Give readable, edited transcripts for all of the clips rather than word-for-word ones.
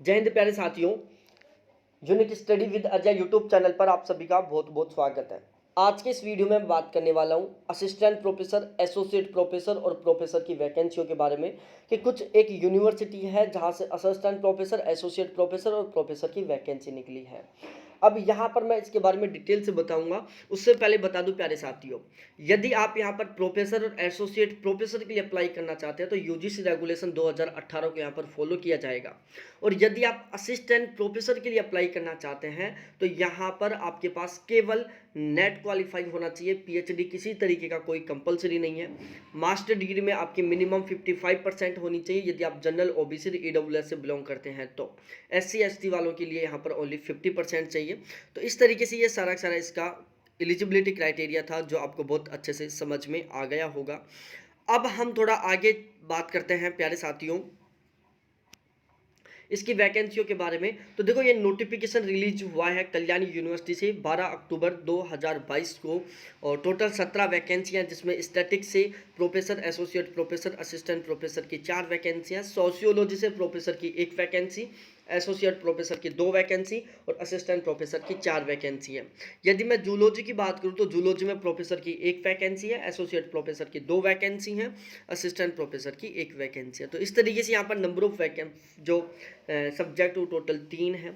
जय हिंद प्यारे साथियों। Unique study with Ajay YouTube channel पर आप सभी का बहुत बहुत स्वागत है। आज के इस वीडियो में मैं बात करने वाला हूं असिस्टेंट प्रोफेसर, एसोसिएट प्रोफेसर और प्रोफेसर की वैकेंसियों के बारे में कि कुछ एक यूनिवर्सिटी है जहां से असिस्टेंट प्रोफेसर, एसोसिएट प्रोफेसर और प्रोफेसर की वैकेंसी निकली है। अब यहाँ पर मैं इसके बारे में डिटेल से बताऊंगा। उससे पहले बता दूं प्यारे साथियों, यदि आप यहाँ पर प्रोफेसर और एसोसिएट प्रोफेसर के लिए अप्लाई करना चाहते हैं तो यूजीसी रेगुलेशन 2018 को यहाँ पर फॉलो किया जाएगा। और यदि आप असिस्टेंट प्रोफेसर के लिए अप्लाई करना चाहते हैं तो यहाँ पर आपके पास केवल नेट क्वालिफाई होना चाहिए, पीएचडी किसी तरीके का कोई कंपलसरी नहीं है। मास्टर डिग्री में आपकी मिनिमम 55% होनी चाहिए यदि आप जनरल, ओबीसी, ईडब्ल्यूएस से बिलोंग करते हैं तो। एससी एसटी वालों के लिए यहाँ पर ओनली 50% चाहिए। तो इस तरीके से ये सारा इसका एलिजिबिलिटी क्राइटेरिया था जो आपको बहुत अच्छे से समझ में आ गया होगा। अब हम थोड़ा आगे बात करते हैं प्यारे साथियों इसकी वैकेंसियों के बारे में। तो देखो, ये नोटिफिकेशन रिलीज हुआ है कल्याणी यूनिवर्सिटी से 12 अक्टूबर 2022 को और टोटल 17 वैकेंसियाँ जिसमें स्टैटिक्स से professor, associate professor, assistant professor की 4 वैकेंसियाँ, सोशियोलॉजी से प्रोफेसर की 1 वैकेंसी, एसोसिएट प्रोफेसर की 2 वैकेंसी और असिस्टेंट प्रोफेसर की 4 वैकेंसी है। यदि मैं जूलॉजी की बात करूं तो जूलॉजी में प्रोफेसर की 1 वैकेंसी है, एसोसिएट प्रोफेसर की 2 वैकेंसी हैं, असिस्टेंट प्रोफेसर की 1 वैकेंसी है। तो इस तरीके से यहाँ पर नंबर ऑफ जो सब्जेक्ट वो टोटल 3 है।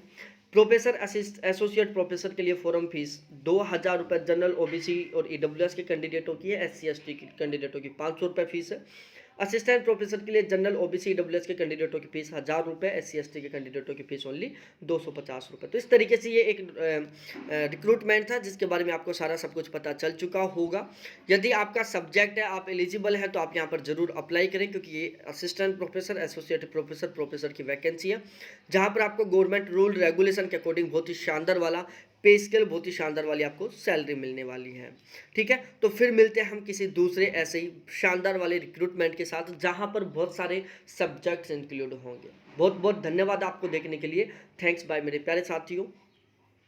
प्रोफेसर, एसोसिएट प्रोफेसर के लिए फॉर्म फीस 2,000 रुपये जनरल, ओबीसी और ईडब्ल्यूएस के कैंडिडेटों की है। एससी एसटी के कैंडिडेटों की 500 रुपये फीस है। असिस्टेंट प्रोफेसर के लिए जनरल, ओबीसी, ईडब्ल्यूएस के कैंडिडेटों की फीस 1,000 रुपये, एससी एसटी के कैंडिडेटों की फीस ओनली 250 रुपये। तो इस तरीके से ये एक रिक्रूटमेंट था जिसके बारे में आपको सारा सब कुछ पता चल चुका होगा। यदि आपका सब्जेक्ट है, आप एलिजिबल है तो आप यहाँ पर जरूर अप्लाई करें क्योंकि ये assistant professor, associate professor, professor की वैकेंसी है जहाँ पर आपको गवर्नमेंट रूल रेगुलेशन के अकॉर्डिंग बहुत ही शानदार वाला पे स्केल, बहुत ही शानदार वाली आपको सैलरी मिलने वाली है। ठीक है, तो फिर मिलते हैं हम किसी दूसरे ऐसे ही शानदार वाले रिक्रूटमेंट के साथ जहां पर बहुत सारे सब्जेक्ट्स इंक्लूड होंगे। बहुत बहुत धन्यवाद आपको देखने के लिए। थैंक्स बाय मेरे प्यारे साथियों।